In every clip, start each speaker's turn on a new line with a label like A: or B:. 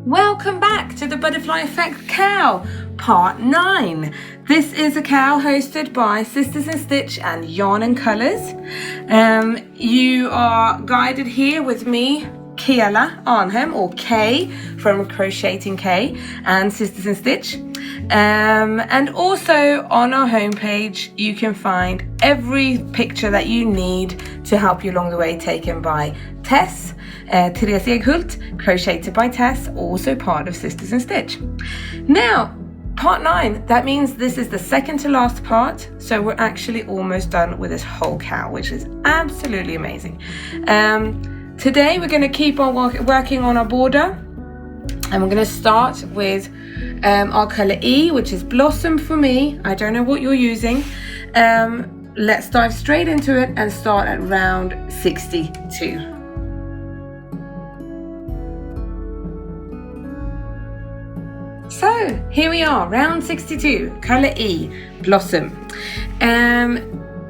A: Welcome back to the Butterfly Effect Cow, part 9. This is a cow hosted by SistersInStitch and Yarn and Colours. You are guided here with me, Kela Ahnhem, or K from Crocheting K and SistersInStitch. And also on our homepage you can find every picture that you need to help you along the way, taken by Tess, Eghult, crocheted by Tess, also part of SistersInStitch. Now, part 9, that means this is the second to last part, so we're actually almost done with this whole cow, which is absolutely amazing. Today we're going to keep on working on our border, and we're going to start with our colour E, which is Blossom for me. I don't know what you're using. Let's dive straight into it and start at round 62. So here we are, round 62, colour E, Blossom.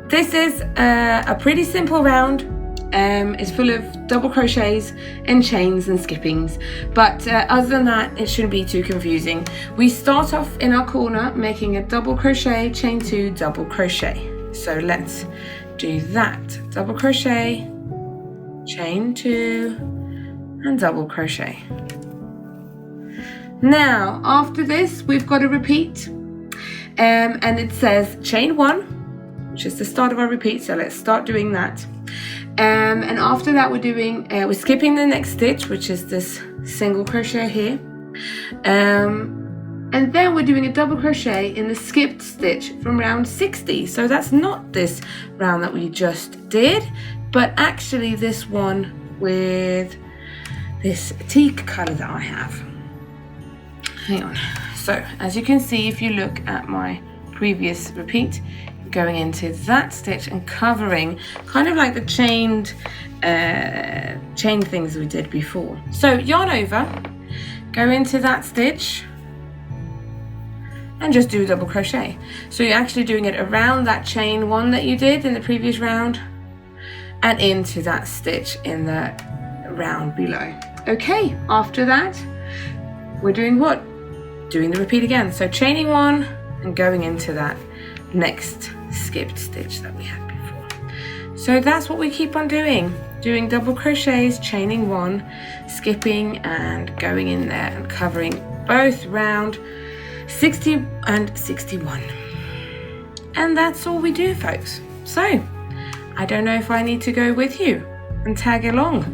A: This is a pretty simple round. It's full of double crochets and chains and skippings, but other than that it shouldn't be too confusing. We start off in our corner making a double crochet, chain 2, double crochet. So let's do that. Double crochet, chain 2 and double crochet. Now after this we've got a repeat, and it says chain 1, which is the start of our repeat, so let's start doing that. And after that we're skipping the next stitch, which is this single crochet here, and then we're doing a double crochet in the skipped stitch from round 60. So that's not this round that we just did, but actually this one with this teak color that I have. Hang on. So as you can see, if you look at my previous repeat, going into that stitch and covering kind of like the chain things we did before. So yarn over, go into that stitch and just do a double crochet. So you're actually doing it around that chain 1 that you did in the previous round and into that stitch in the round below. Okay, after that we're doing what? Doing the repeat again. So chaining 1 and going into that next skipped stitch that we had before. So that's what we keep on doing double crochets, chaining 1, skipping and going in there and covering both round 60 and 61. And that's all we do, folks. So I don't know if I need to go with you and tag along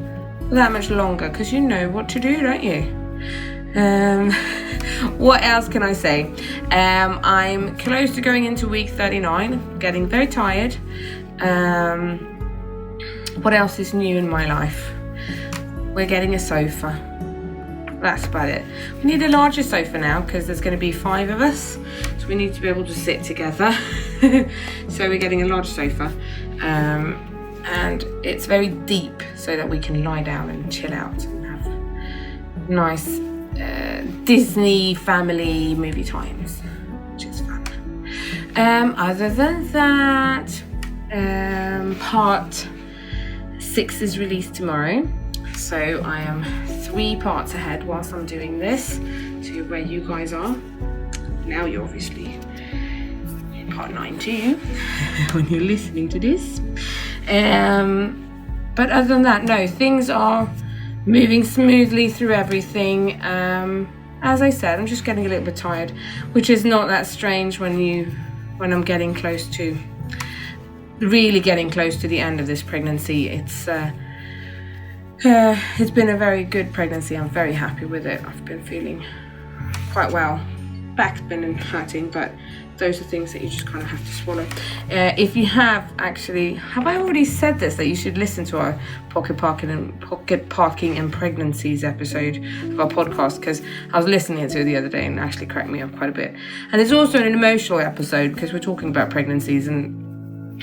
A: that much longer, because you know what to do, don't you? What else can I say? I'm close to going into week 39, getting very tired. What else is new in my life? We're getting a sofa. That's about it. We need a larger sofa now because there's going to be 5 of us, so we need to be able to sit together. So we're getting a large sofa, and it's very deep so that we can lie down and chill out and have nice Disney family movie times, which is fun. Other than that, part 6 is released tomorrow, so I am 3 parts ahead whilst I'm doing this to where you guys are. Now you're obviously in part 9 too when you're listening to this. But other than that, no, things are moving smoothly through everything. As I said, I'm just getting a little bit tired, which is not that strange when I'm getting close to the end of this pregnancy. It's been a very good pregnancy. I'm very happy with it. I've been feeling quite well. Back's been hurting, but those are things that you just kind of have to swallow. If you have I already said this, that you should listen to our pocket parking and pregnancies episode of our podcast, because I was listening to it the other day and it actually cracked me up quite a bit. And it's also an emotional episode because we're talking about pregnancies, and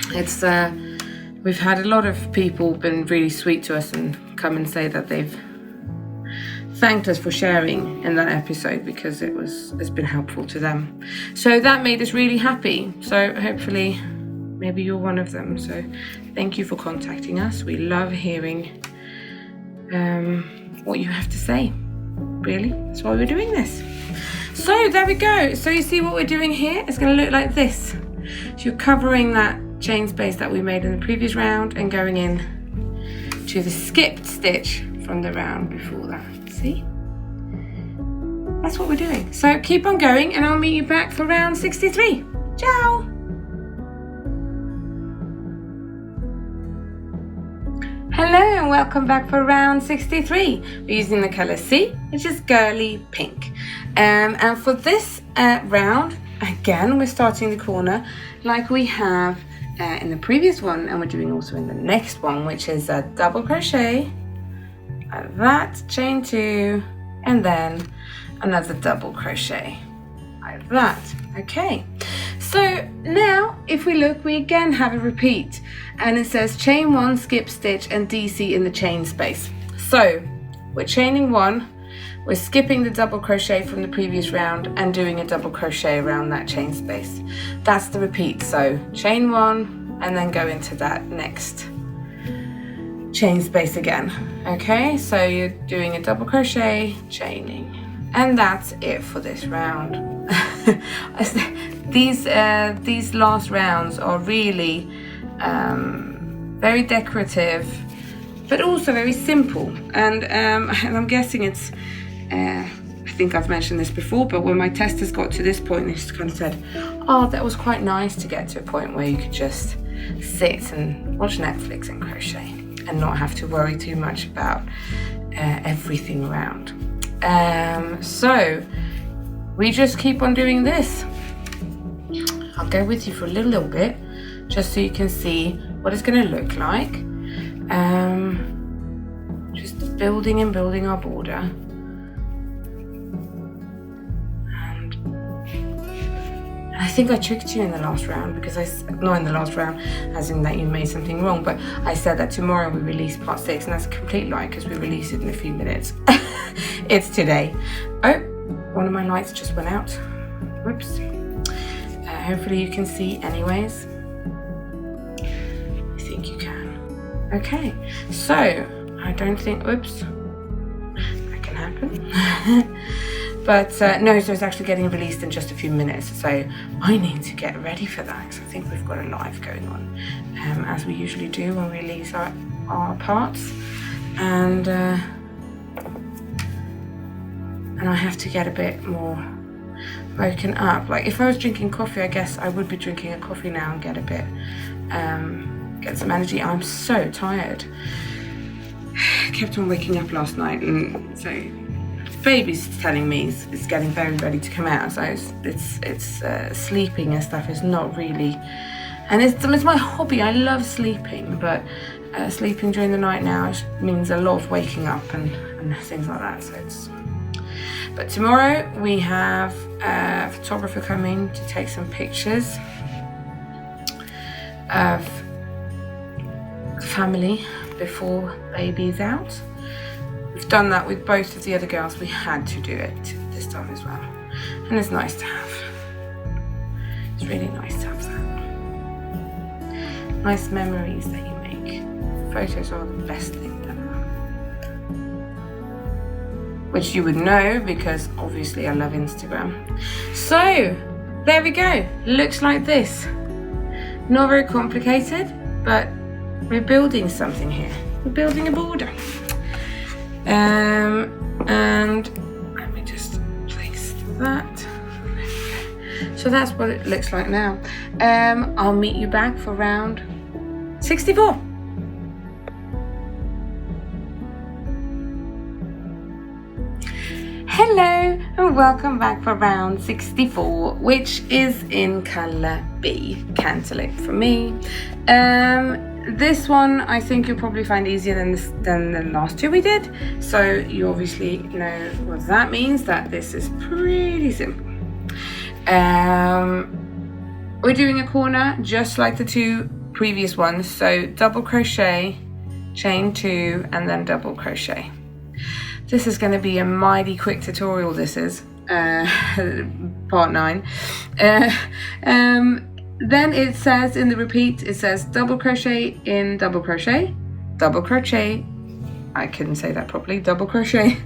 A: it's we've had a lot of people been really sweet to us and come and say that they've thanked us for sharing in that episode because it's been helpful to them. So that made us really happy. So hopefully maybe you're one of them. So thank you for contacting us. We love hearing what you have to say. really, that's why we're doing this. So there we go. So you see what we're doing here? It's going to look like this. So you're covering that chain space that we made in the previous round and going in to the skipped stitch from the round before that. See? That's what we're doing. So keep on going and I'll meet you back for round 63. Ciao! Hello and welcome back for round 63. We're using the colour C, which is girly pink. And for this round, again, we're starting the corner like we have in the previous one, and we're doing also in the next one, which is a double crochet, like that, chain 2, and then another double crochet, like that. Okay, so now if we look, we again have a repeat, and it says chain 1, skip stitch, and DC in the chain space. So we're chaining 1, we're skipping the double crochet from the previous round and doing a double crochet around that chain space. That's the repeat. So chain 1 and then go into that next chain space again. Okay, so you're doing a double crochet, chaining, and that's it for this round. These last rounds are really very decorative, but also very simple. And I'm guessing it's, I think I've mentioned this before, but when my testers got to this point, they just kind of said, oh, that was quite nice to get to a point where you could just sit and watch Netflix and crochet and not have to worry too much about everything around. So we just keep on doing this. I'll go with you for a little bit just so you can see what it's going to look like. Just building and building our border. And I think I tricked you in the last round because not in the last round as in that you made something wrong, but I said that tomorrow we release part 6, and that's a complete lie because we release it in a few minutes. It's today. Oh, one of my lights just went out. Whoops. Hopefully you can see anyways. I think you can. Okay, so I don't think, oops, that can happen. But no, so it's actually getting released in just a few minutes. So I need to get ready for that because I think we've got a live going on, as we usually do when we release our parts. And I have to get a bit more woken up. Like if I was drinking coffee, I guess I would be drinking a coffee now and get a bit, get some energy. I'm so tired. I kept on waking up last night, and so baby's telling me it's getting very ready to come out. So it's sleeping and stuff is not really, and it's my hobby. I love sleeping, but sleeping during the night now means a lot of waking up and things like that. So it's. But tomorrow we have a photographer coming to take some pictures of the family before baby's out. We've done that with both of the other girls. We had to do it this time as well. And it's nice to have. It's really nice to have that. Nice memories that you make. Photos are the best thing ever. Which you would know because obviously I love Instagram. So there we go. Looks like this. Not very complicated, but we're building something here. We're building a border. And let me just place that. So that's what it looks like now. I'll meet you back for round 64. Hello and welcome back for round 64, which is in colour B, Cantaloupe for me. This one I think you'll probably find easier than the last two we did. So you obviously know what that means, that this is pretty simple. We're doing a corner just like the two previous ones. So double crochet, chain 2, and then double crochet. This is going to be a mighty quick tutorial, this is, part 9. Then it says in the repeat, it says double crochet in double crochet, I couldn't say that properly, double crochet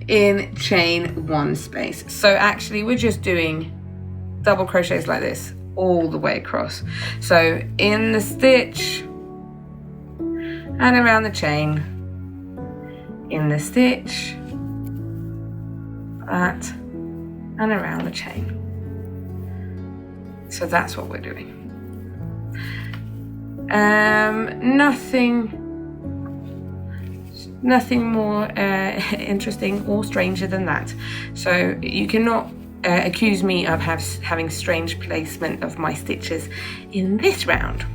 A: in chain 1 space. So actually we're just doing double crochets like this all the way across. So in the stitch and around the chain, in the stitch, that, and around the chain. So that's what we're doing. Nothing more interesting or stranger than that. So you cannot accuse me of having strange placement of my stitches in this round,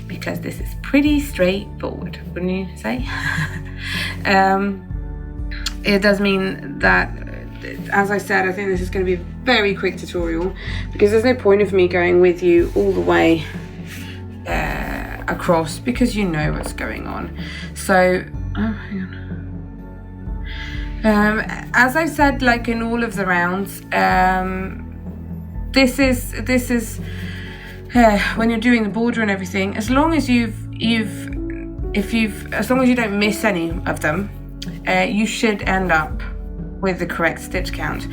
A: because this is pretty straightforward, wouldn't you say? It does mean that, as I said, I think this is going to be a very quick tutorial, because there's no point of me going with you all the way across, because you know what's going on. So hang on. As I said, like in all of the rounds, this is when you're doing the border and everything, as long as as long as you don't miss any of them, you should end up with the correct stitch count.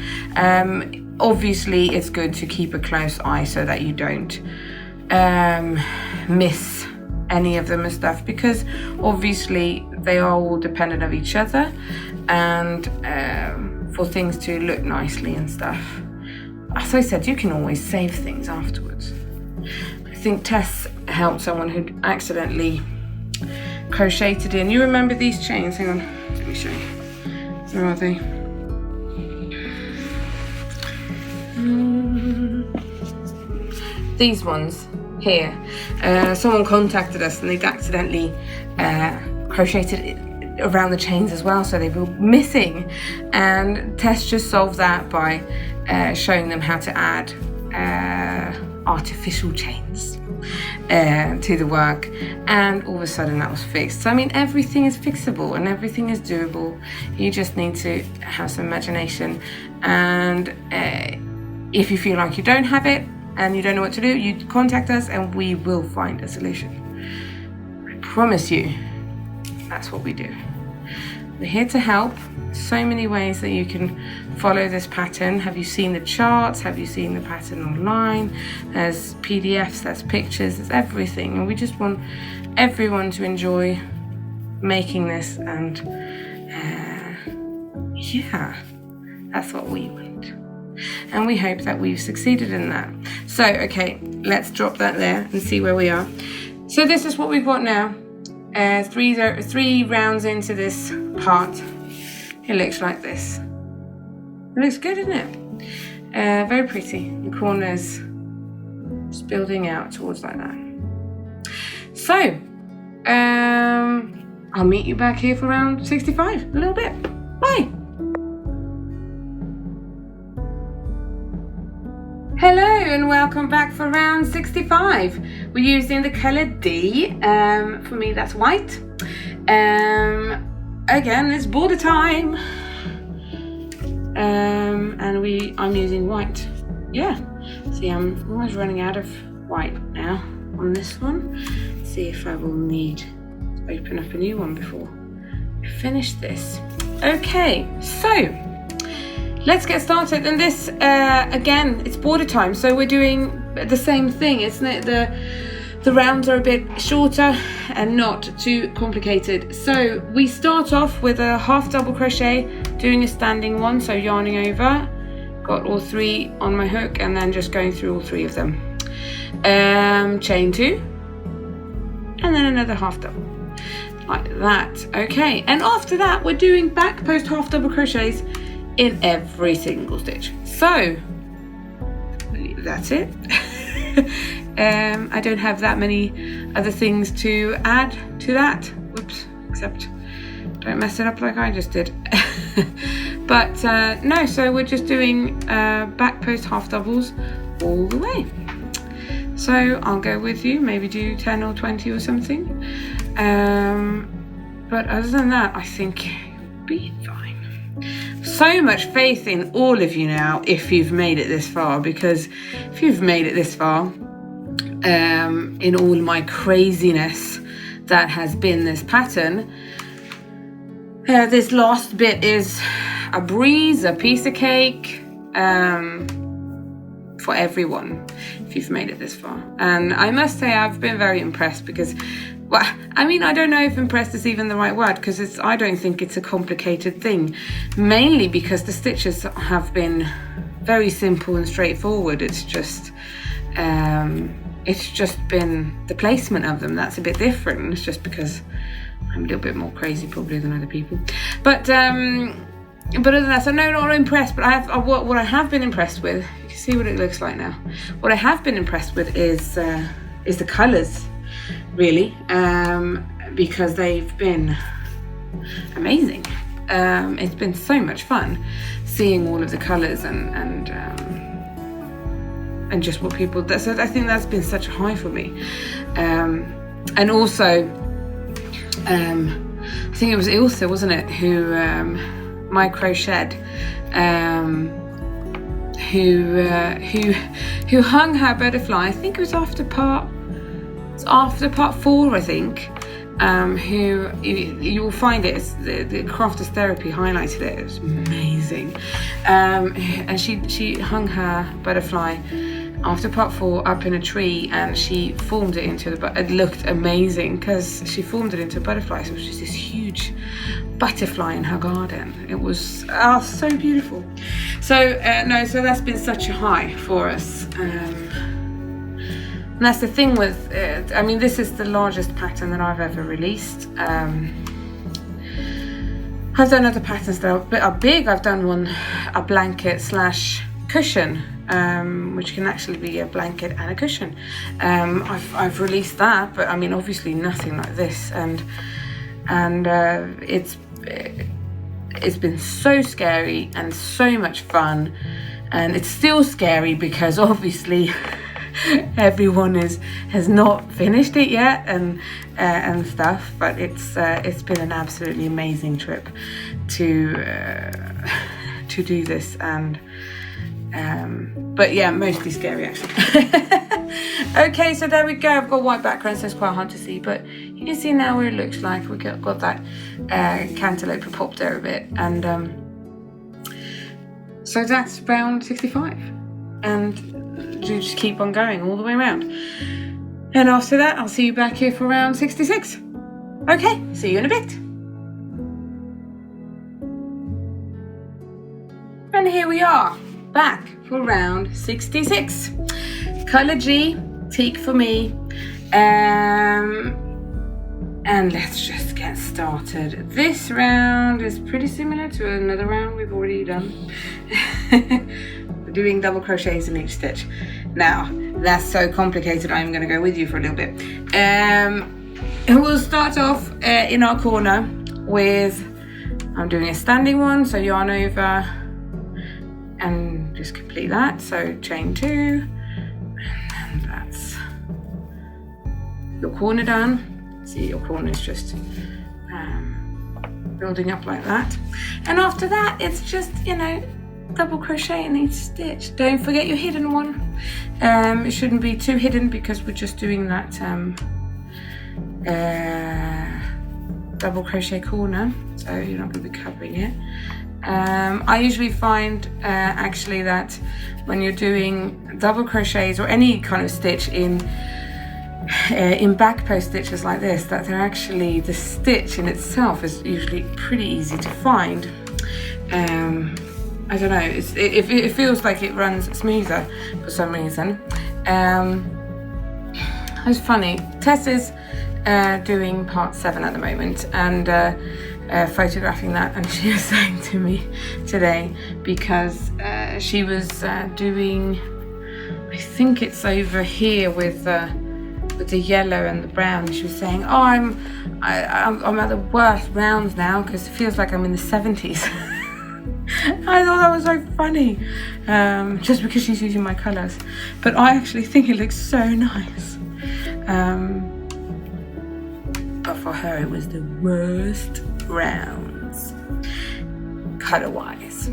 A: Obviously it's good to keep a close eye so that you don't miss any of them and stuff, because obviously they are all dependent of each other, and for things to look nicely and stuff. As I said, you can always save things afterwards. I think Tess helped someone who accidentally crocheted in. You remember these chains? Hang on, let me show you. Where are they? These ones here. Someone contacted us and they'd accidentally crocheted it around the chains as well, so they were missing, and Tess just solved that by showing them how to add artificial chains to the work, and all of a sudden that was fixed. So I mean, everything is fixable and everything is doable. You just need to have some imagination, and if you feel like you don't have it and you don't know what to do, you contact us and we will find a solution. I promise you, that's what we do. We're here to help. So many ways that you can follow this pattern. Have you seen the charts? Have you seen the pattern online? There's PDFs, there's pictures, there's everything. And we just want everyone to enjoy making this, and yeah, that's what we want. And we hope that we've succeeded in that. So, okay, let's drop that there and see where we are. So this is what we've got now. 3 rounds into this part. It looks like this. It looks good, isn't it? Very pretty. The corners just building out towards like that. So, I'll meet you back here for round 65 in a little bit. Bye. Hello and welcome back for round 65. We're using the colour D. For me that's white. Again, it's border time. And I'm using white. Yeah. See, I'm almost running out of white now on this one. Let's see if I will need to open up a new one before we finish this. Okay, so let's get started. And this, again, it's border time, so we're doing the same thing, isn't it? The rounds are a bit shorter and not too complicated. So we start off with a half double crochet, doing a standing one, so yarning over, got all 3 on my hook, and then just going through all 3 of them. Chain 2, and then another half double, like that. Okay, and after that we're doing back post half double crochets in every single stitch. So that's it. I don't have that many other things to add to that. Whoops, except don't mess it up like I just did. But no, so we're just doing back post half doubles all the way. So I'll go with you, maybe do 10 or 20 or something. But other than that, I think you'll be fine. So much faith in all of you now if you've made it this far, because if you've made it this far, in all my craziness that has been this pattern, This last bit is a breeze, a piece of cake, for everyone, if you've made it this far. And I must say I've been very impressed because, well, I mean, I don't know if impressed is even the right word, because I don't think it's a complicated thing, mainly because the stitches have been very simple and straightforward. It's just been the placement of them that's a bit different. It's just because I'm a little bit more crazy probably than other people. But other than that, so no, not impressed, but what I have been impressed with, you can see what it looks like now. What I have been impressed with is the colours, really, because they've been amazing. It's been so much fun seeing all of the colours and just what people. So I think that's been such a high for me, and also, I think it was Ilse, wasn't it, who my crochet, who hung her butterfly. I think it was after part 4, I think. Who you will find it. It's the Crafters Therapy highlighted it. It was amazing, and she hung her butterfly after part 4 up in a tree, and she formed it into it looked amazing because she formed it into a butterfly. So it was just this huge butterfly in her garden. It was so beautiful. So so that's been such a high for us. And that's the thing with, I mean, this is the largest pattern that I've ever released. I've done other patterns that are big. I've done one, a blanket / cushion, which can actually be a blanket and a cushion. I've released that, but I mean, obviously nothing like this. And it's been so scary and so much fun. And it's still scary because obviously everyone has not finished it yet and stuff, but it's been an absolutely amazing trip to do this, and but yeah, mostly scary actually. Okay, so there we go. I've got white background, so it's quite hard to see, but you can see now what it looks like. We got that cantaloupe popped there a bit, and so that's round 65, and you just keep on going all the way around. And after that, I'll see you back here for round 66. Okay, see you in a bit. And here we are, back for round 66. Colour G, teak for me. And let's just get started. This round is pretty similar to another round we've already done. We're doing double crochets in each stitch. Now, that's so complicated, I'm going to go with you for a little bit. We'll start off in our corner with, I'm doing a standing one, so yarn over and just complete that. So chain 2, and that's your corner done. See, your corner is just building up like that. And after that, it's just, double crochet in each stitch. Don't forget your hidden one. It shouldn't be too hidden because we're just doing that double crochet corner, so you're not going to be covering it. I usually find actually that when you're doing double crochets or any kind of stitch in back post stitches like this, that they're actually, the stitch in itself is usually pretty easy to find. I don't know, it feels like it runs smoother for some reason. It's funny, Tess is doing part 7 at the moment, and photographing that, and she was saying to me today, because she was doing, I think it's over here with the yellow and the brown. She was saying, oh, I'm at the worst rounds now because it feels like I'm in the 70s. I thought that was so funny, just because she's using my colours, but I actually think it looks so nice. But for her it was the worst rounds colour wise.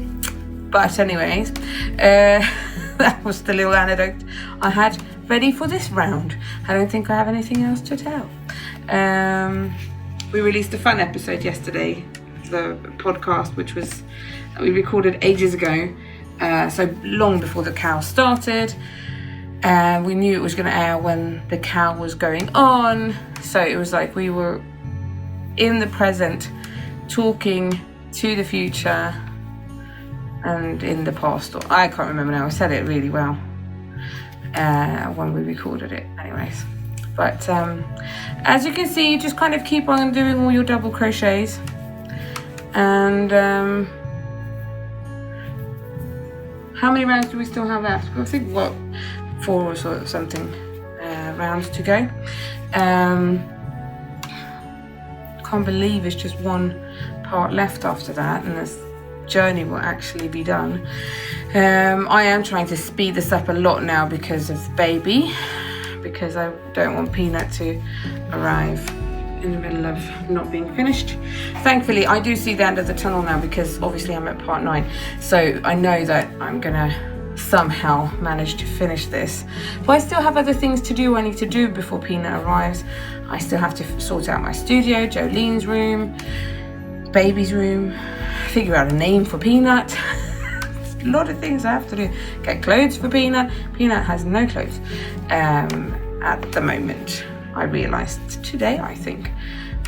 A: But anyways, that was the little anecdote I had ready for this round. I don't think I have anything else to tell. We released a fun episode yesterday the podcast, which was we recorded ages ago, so long before the cow started. We knew it was going to air when the cow was going on, so it was like we were in the present talking to the future and in the past, or I can't remember now. I said it really well when we recorded it anyways. But as you can see, you just kind of keep on doing all your double crochets, and how many rounds do we still have left? I think 4 or something rounds to go. Can't believe it's just one part left after that, and this journey will actually be done. I am trying to speed this up a lot now because of the baby, because I don't want Peanut to arrive in the middle of not being finished. Thankfully, I do see the end of the tunnel now, because obviously I'm at part 9, so I know that I'm gonna somehow manage to finish this. But I still have other things to do I need to do before Peanut arrives. I still have to sort out my studio, Jolene's room, baby's room, figure out a name for Peanut. A lot of things I have to do. Get clothes for Peanut. Peanut has no clothes at the moment. I realised today, I think.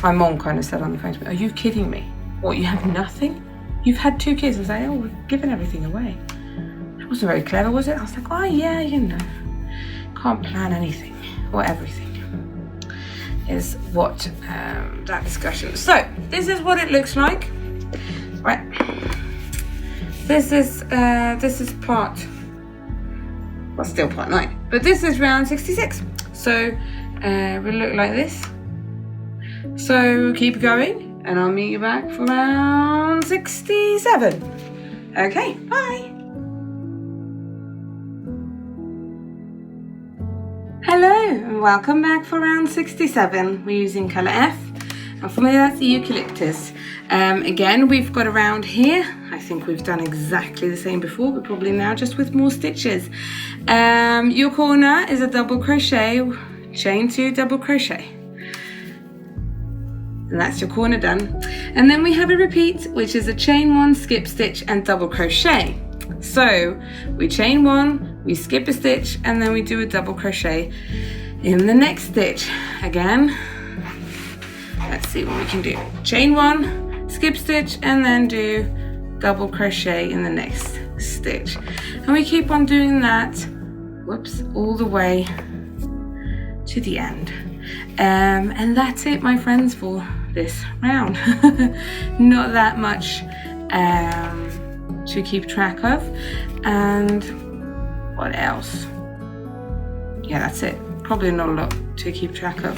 A: My mom kind of said on the phone to me, "Are you kidding me? What, you have nothing? You've had 2 kids." I was like, "Oh, we're giving everything away." That wasn't very clever, was it? I was like, "Oh yeah, you know, can't plan anything or everything." Is what that discussion. So this is what it looks like. Right. This is part, well, still part 9, but this is round 66. So will look like this. So keep going, and I'll meet you back for round 67. Okay, bye. Hello, and welcome back for round 67. We're using colour F, and for me that's the eucalyptus. Again, we've got a round here. I think we've done exactly the same before, but probably now just with more stitches. Your corner is a double crochet, chain 2, double crochet. And that's your corner done. And then we have a repeat, which is a chain 1, skip stitch, and double crochet. So we chain 1, we skip a stitch, and then we do a double crochet in the next stitch. Again, let's see what we can do. Chain 1, skip stitch, and then do double crochet in the next stitch. And we keep on doing that, whoops, all the way to the end. And that's it, my friends, for this round. Not that much to keep track of. And what else? Yeah, that's it. Probably not a lot to keep track of.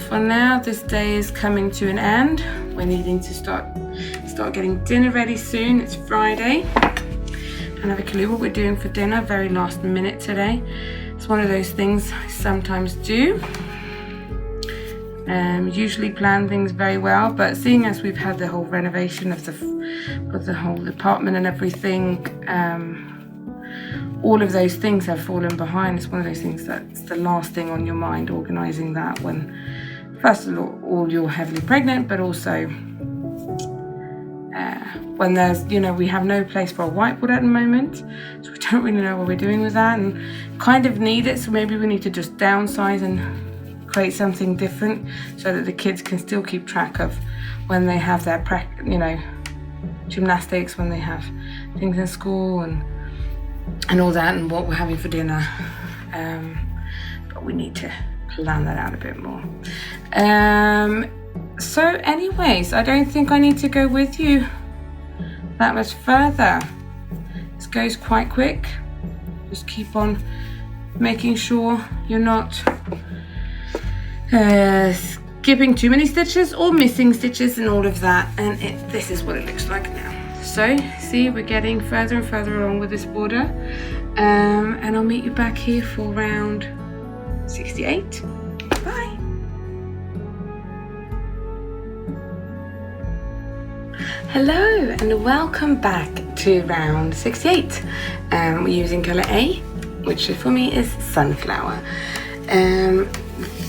A: For now, this day is coming to an end. We're needing to start getting dinner ready soon. It's Friday. I don't have a clue what we're doing for dinner. Very last minute today. It's one of those things I sometimes do. Usually plan things very well, but seeing as we've had the whole renovation of the whole apartment and everything, all of those things have fallen behind. It's one of those things that's the last thing on your mind, organising that when, first of all, you're heavily pregnant, but also when there's, you know, we have no place for a whiteboard at the moment, so we don't really know what we're doing with that, and kind of need it, so maybe we need to just downsize and create something different so that the kids can still keep track of when they have their gymnastics, when they have things in school and all that, and what we're having for dinner. But we need to plan that out a bit more. So anyways, I don't think I need to go with you that much further. This goes quite quick. Just keep on making sure you're not skipping too many stitches or missing stitches and all of that, and this is what it looks like now. So see, we're getting further and further along with this border, and I'll meet you back here for round 68. Bye. Hello and welcome back to round 68. We're using colour A, which for me is sunflower.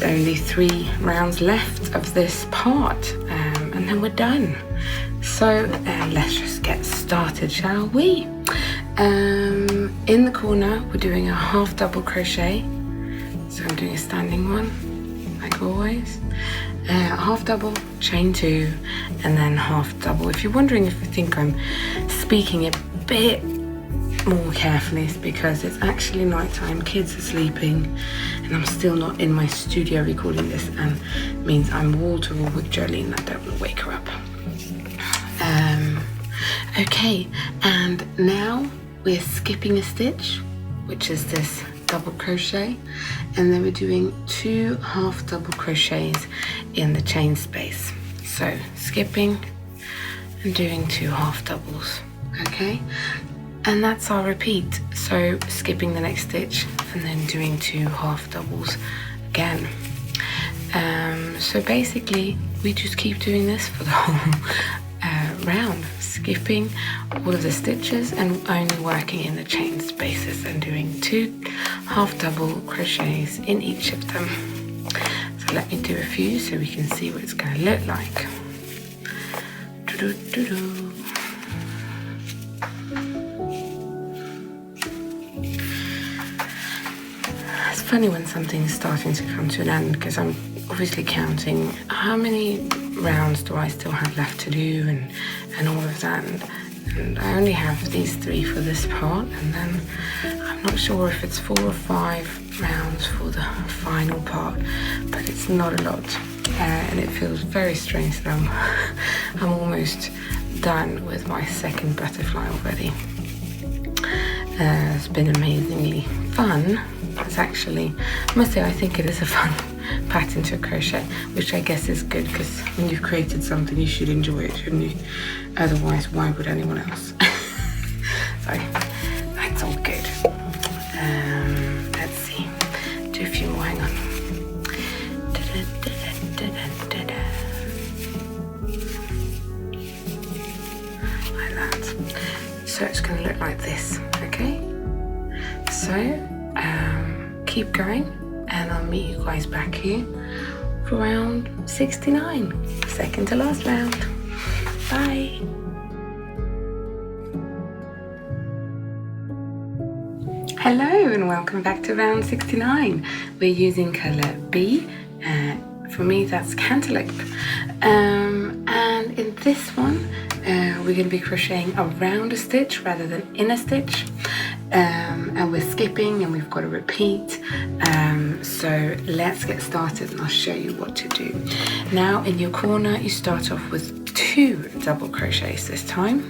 A: Only 3 rounds left of this part, and and then we're done. So let's just get started, shall we? In the corner we're doing a half double crochet, so I'm doing a standing one like always. Half double, chain 2, and then half double. If you're wondering if you think I'm speaking a bit more carefully, it's because it's actually night time, kids are sleeping, and I'm still not in my studio recording this, and it means I'm wall to wall with Jolene. I don't want to wake her up. Okay, and now we're skipping a stitch, which is this double crochet, and then we're doing 2 half double crochets in the chain space. So skipping and doing 2 half doubles, okay? And that's our repeat. So skipping the next stitch and then doing 2 half doubles again. So basically we just keep doing this for the whole round, skipping all of the stitches and only working in the chain spaces and doing 2 half double crochets in each of them. So let me do a few so we can see what it's going to look like. It's funny when something's starting to come to an end, because I'm obviously counting how many rounds do I still have left to do and all of that, and I only have these 3 for this part, and then I'm not sure if it's 4 or 5 rounds for the final part, but it's not a lot, and it feels very strange that I'm almost done with my second butterfly already. It's been amazingly fun. It's actually, I must say, I think it is a fun pattern to crochet, which I guess is good, because when you've created something you should enjoy it, shouldn't you? Otherwise, why would anyone else? So that's all good. Let's see, do a few more, hang on. Like that. So it's going to look like this, okay? So keep going, and I'll meet you guys back here for round 69, second to last round. Bye. Hello and welcome back to round 69. We're using colour B. For me that's cantaloupe. And in this one we're going to be crocheting around a stitch rather than in a stitch. And we're skipping and we've got a repeat. So let's get started and I'll show you what to do. Now in your corner you start off with 2 double crochets this time,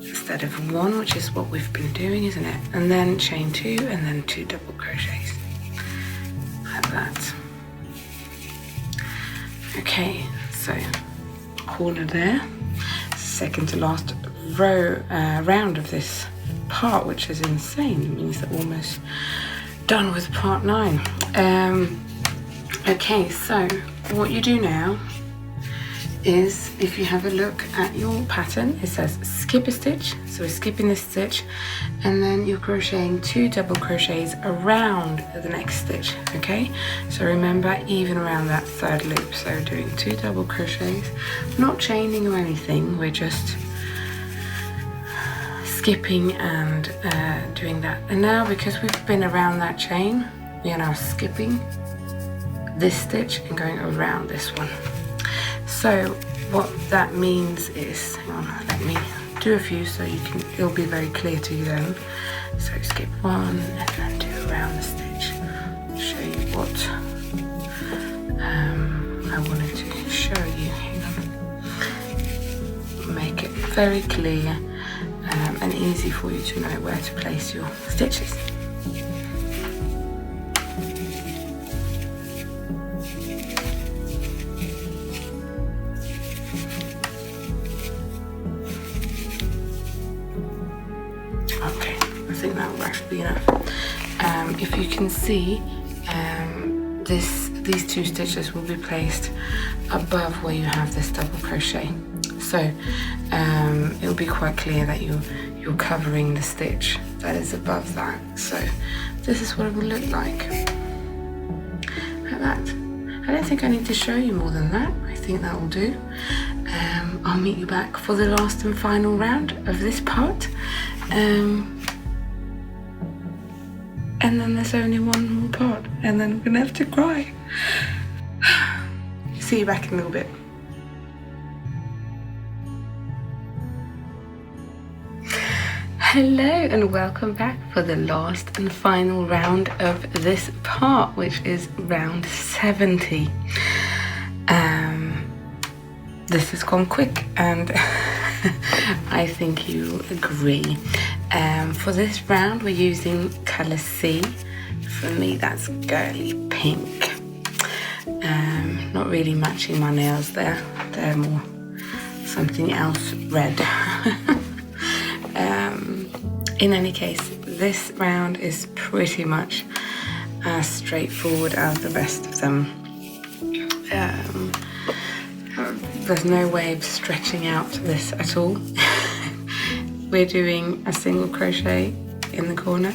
A: instead of 1, which is what we've been doing, isn't it? And then chain 2 and then 2 double crochets, like that. Okay, so corner there, second to last round of this part, which is insane. It means that we're almost done with part 9. Okay, so what you do now is, if you have a look at your pattern, it says skip a stitch, so we're skipping this stitch, and then you're crocheting 2 double crochets around the next stitch, okay? So remember, even around that 3rd loop, so doing 2 double crochets, not chaining or anything, we're just skipping and doing that. And now, because we've been around that chain, we are now skipping this stitch and going around this one. So what that means is, hang on, let me do a few so you can, it'll be very clear to you then. So skip 1 and then do around the stitch. I'll show you what I wanted to show you. Hang on. Make it very clear and easy for you to know where to place your stitches. Okay, I think that will actually be enough. If you can see, these 2 stitches will be placed above where you have this double crochet. So it'll be quite clear that you're covering the stitch that is above that. So this is what it will look like that. I don't think I need to show you more than that. I think that will do. I'll meet you back for the last and final round of this part. And then there's only one more part, and then I'm gonna have to cry. See you back in a little bit. Hello and welcome back for the last and final round of this part, which is round 70. This has gone quick, and I think you'll agree. For this round we're using colour C. For me that's girly pink. Not really matching my nails there. They're more something else red. In any case, this round is pretty much as straightforward as the rest of them. There's no way of stretching out this at all. We're doing a single crochet in the corner,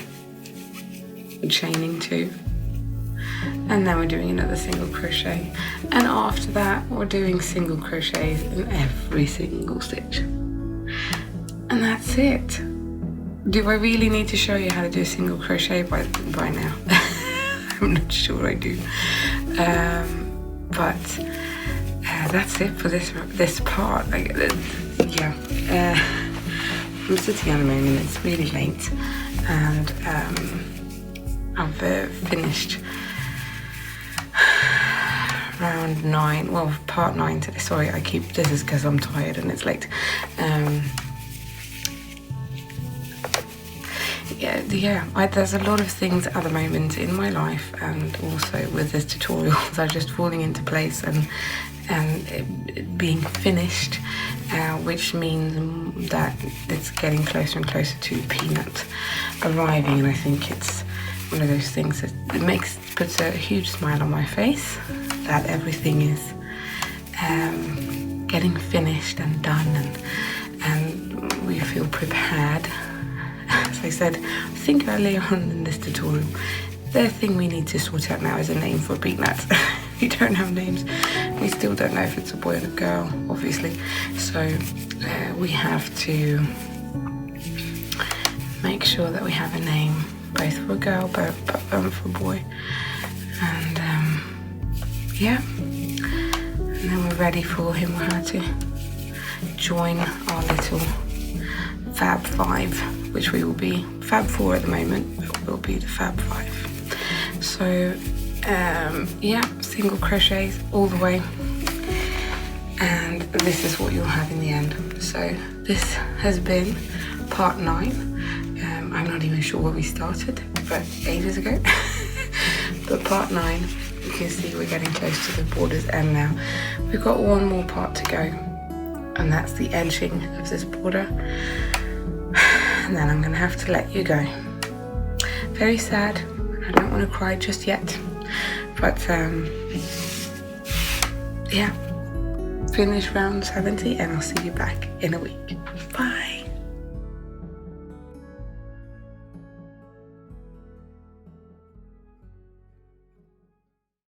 A: chaining 2, and then we're doing another single crochet, and after that we're doing single crochets in every single stitch, and that's it. Do I really need to show you how to do a single crochet by now? I'm not sure I do, but that's it for this part. Yeah, I'm sitting at the moment. It's really late, and I've finished round 9. Well, part 9 today. Sorry, this is because I'm tired and it's late. There's a lot of things at the moment in my life, and also with this tutorials are just falling into place and being finished, which means that it's getting closer and closer to Peanut arriving, and I think it's one of those things that puts a huge smile on my face, that everything is getting finished and done, and we feel prepared. As I said, I think earlier on in this tutorial, the thing we need to sort out now is a name for Peanut. We don't have names. We still don't know if it's a boy or a girl, obviously. So we have to make sure that we have a name, both for a girl, but for a boy. And yeah, and then we're ready for him or her to join our little Fab 5, which we will be Fab 4 at the moment, but we'll be the Fab 5. So yeah, single crochets all the way, and this is what you'll have in the end. So this has been part 9. I'm not even sure where we started, but ages ago. But part 9, you can see we're getting close to the border's end now. We've got one more part to go, and that's the edging of this border. And then I'm gonna have to let you go. Very sad. I don't want to cry just yet, but yeah, finish round 70, and I'll see you back in a week. Bye.